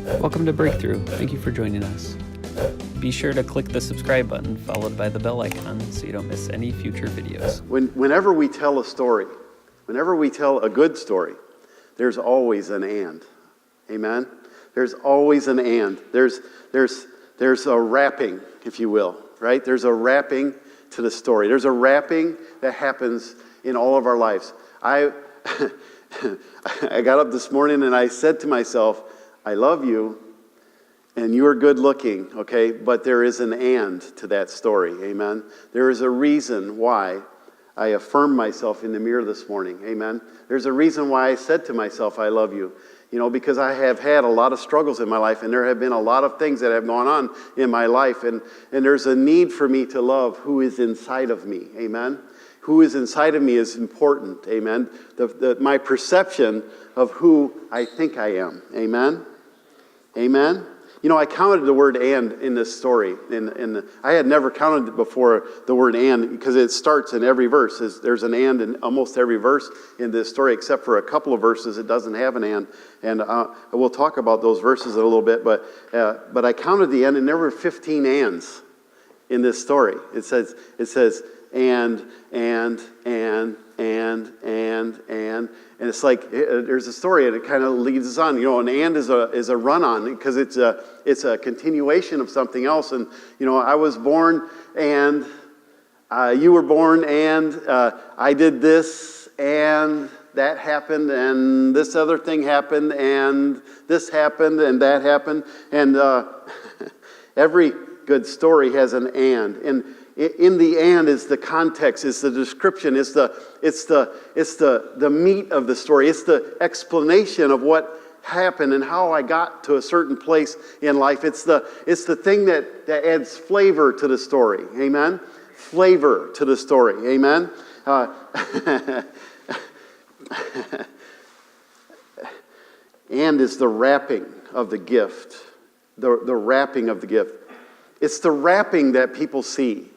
Welcome to Breakthrough. Thank you for joining us. Be sure to click the subscribe button followed by the bell icon so you don't miss any future videos. Whenever we tell a story, whenever we tell a good story, there's always an and. Amen? There's always an and. There's a wrapping, if you will, right? There's a wrapping to the story. There's a wrapping that happens in all of our lives. I got up this morning and I said to myself, I love you and you are good looking, okay? But there is an and to that story, amen? There is a reason why I affirmed myself in the mirror this morning, amen? There's a reason why I said to myself, I love you. You know, because I have had a lot of struggles in my life, and there have been a lot of things that have gone on in my life, and there's a need for me to love who is inside of me, amen? Who is inside of me is important, amen? My perception of who I think I am, amen? Amen? You know, I counted the word and in this story. I had never counted before the word and because it starts in every verse. There's an and in almost every verse in this story, except for a couple of verses it doesn't have an and. And we'll talk about those verses in a little bit. But I counted the and, and there were 15 ands in this story. It says and. And it's like there's a story, and it kind of leads us on. You know, an and is a run-on because it's a continuation of something else. And you know, I was born, and you were born, and I did this, and that happened, and this other thing happened, and this happened, and that happened, and every good story has an and. In the and is the context, is the description, it's the meat of the story. It's the explanation of what happened and how I got to a certain place in life. It's the thing that adds flavor to the story. Amen? Flavor to the story. Amen? And is the wrapping of the gift. The wrapping of the gift. It's the wrapping that people see.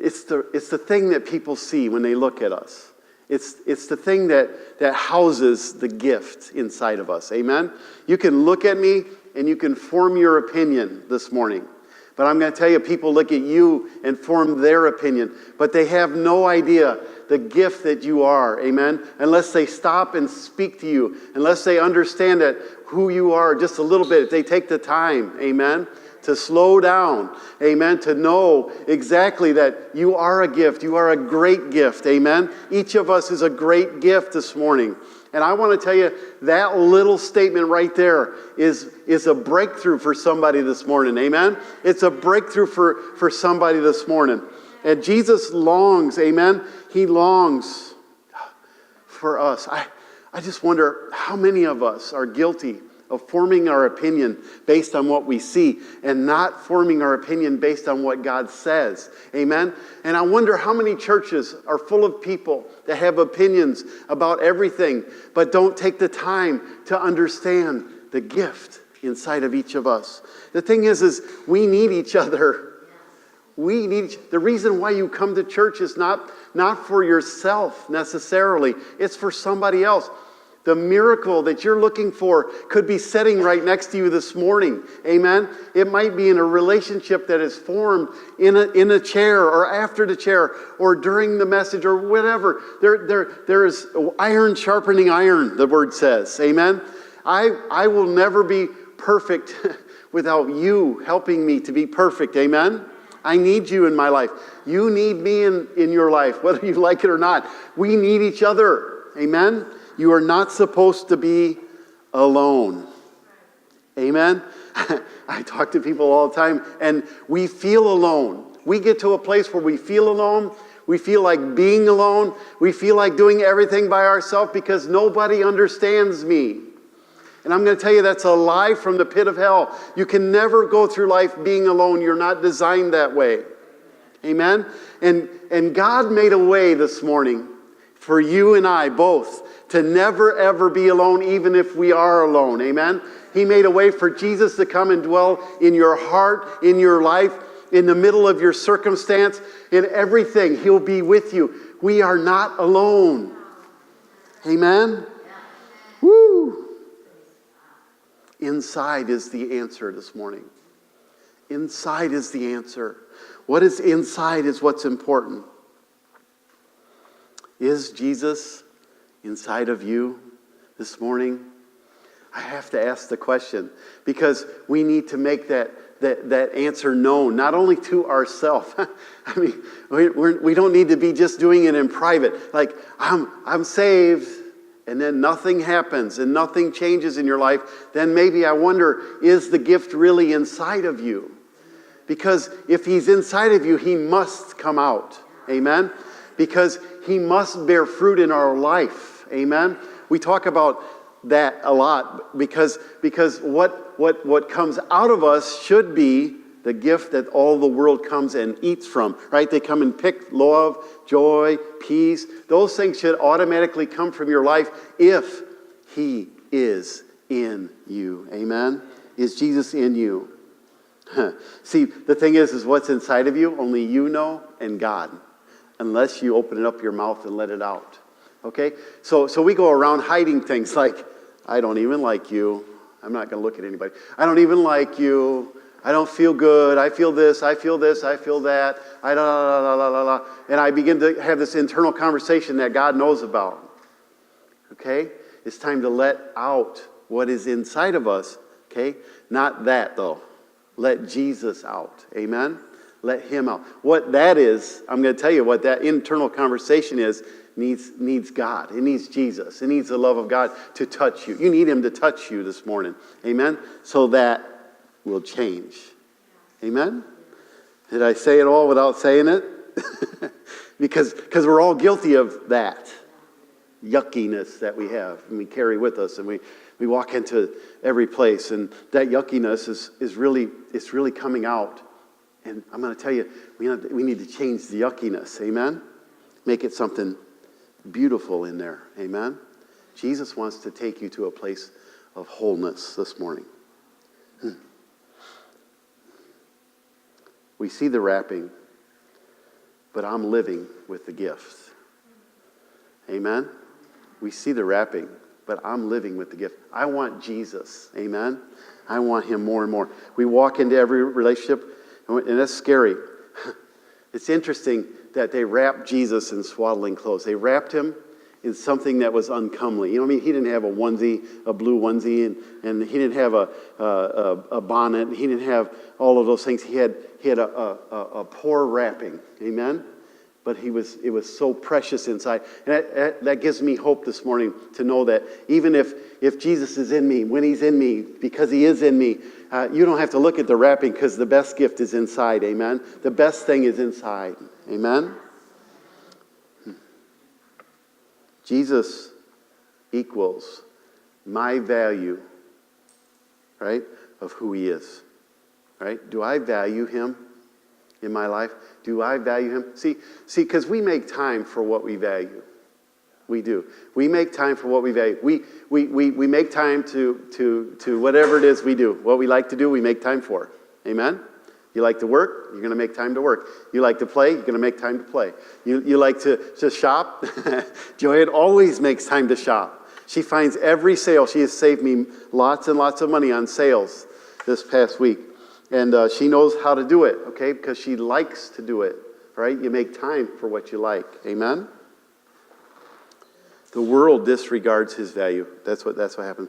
It's the thing that people see when they look at us. It's the thing that houses the gift inside of us. Amen? You can look at me and you can form your opinion this morning. But I'm going to tell you, people look at you and form their opinion. But they have no idea the gift that you are. Amen? Unless they stop and speak to you. Unless they understand that who you are just a little bit. If they take the time. Amen? To slow down, amen, to know exactly that you are a gift. You are a great gift, amen. Each of us is a great gift this morning. And I want to tell you, that little statement right there is a breakthrough for somebody this morning, amen. It's a breakthrough for somebody this morning. And Jesus longs, amen, He longs for us. I just wonder how many of us are guilty of forming our opinion based on what we see and not forming our opinion based on what God says. Amen? And I wonder how many churches are full of people that have opinions about everything but don't take the time to understand the gift inside of each of us. The thing is we need each other. The reason why you come to church is not for yourself necessarily. It's for somebody else. The miracle that you're looking for could be sitting right next to you this morning. Amen? It might be in a relationship that is formed in a chair or after the chair or during the message or whatever. There is iron sharpening iron, the word says. Amen? I will never be perfect without you helping me to be perfect. Amen? I need you in my life. You need me in your life, whether you like it or not. We need each other. Amen? You are not supposed to be alone. Amen? I talk to people all the time, and we feel alone. We get to a place where we feel alone. We feel like being alone. We feel like doing everything by ourselves because nobody understands me. And I'm going to tell you that's a lie from the pit of hell. You can never go through life being alone. You're not designed that way. Amen? And God made a way this morning for you and I both to never, ever be alone, even if we are alone. Amen? He made a way for Jesus to come and dwell in your heart, in your life, in the middle of your circumstance, in everything. He'll be with you. We are not alone. Amen? Woo! Inside is the answer this morning. Inside is the answer. What is inside is what's important. Is Jesus inside of you this morning? I have to ask the question because we need to make that answer known, not only to ourselves. I mean, we don't need to be just doing it in private. Like, I'm saved, and then nothing happens and nothing changes in your life. Then maybe I wonder, is the gift really inside of you? Because if he's inside of you, he must come out. Amen? Because he must bear fruit in our life. Amen? We talk about that a lot because what comes out of us should be the gift that all the world comes and eats from, right? They come and pick love, joy, peace. Those things should automatically come from your life if he is in you. Amen? Is Jesus in you? See, the thing is what's inside of you, only you know and God, unless you open it up your mouth and let it out. Okay? So we go around hiding things like, I don't even like you. I'm not going to look at anybody. I don't even like you. I don't feel good. I feel this. I feel this. I feel that. And I begin to have this internal conversation that God knows about. Okay? It's time to let out what is inside of us. Okay? Not that, though. Let Jesus out. Amen? Let him out. What that is, I'm going to tell you what that internal conversation is, needs God. It needs Jesus. It needs the love of God to touch you. You need him to touch you this morning. Amen? So that will change. Amen? Did I say it all without saying it? because we're all guilty of that yuckiness that we have and we carry with us, and we walk into every place, and that yuckiness is really coming out. And I'm going to tell you, we need to change the yuckiness. Amen? Make it something beautiful in there. Amen? Jesus wants to take you to a place of wholeness this morning. We see the wrapping, but I'm living with the gift. Amen? We see the wrapping, but I'm living with the gift. I want Jesus. Amen? I want him more and more. We walk into every relationship, and that's scary. It's interesting that they wrapped Jesus in swaddling clothes. They wrapped him in something that was uncomely. You know what I mean? He didn't have a onesie, a blue onesie, and he didn't have a bonnet. He didn't have all of those things. He had a poor wrapping. Amen? But it was so precious inside. And that gives me hope this morning to know that even if Jesus is in me, when he's in me, because he is in me, you don't have to look at the wrapping because the best gift is inside. Amen? The best thing is inside. Amen? Jesus equals my value, right, of who he is. Right? Do I value him in my life? Do I value him? See, because we make time for what we value. We do. We make time for what we value. We make time to whatever it is we do. What we like to do, we make time for. Amen? You like to work, you're going to make time to work. You like to play, you're going to make time to play. You like to shop. Joanne always makes time to shop. She finds every sale. She has saved me lots and lots of money on sales this past week. And she knows how to do it, okay, because she likes to do it, right? You make time for what you like. Amen? The world disregards his value. That's what happens.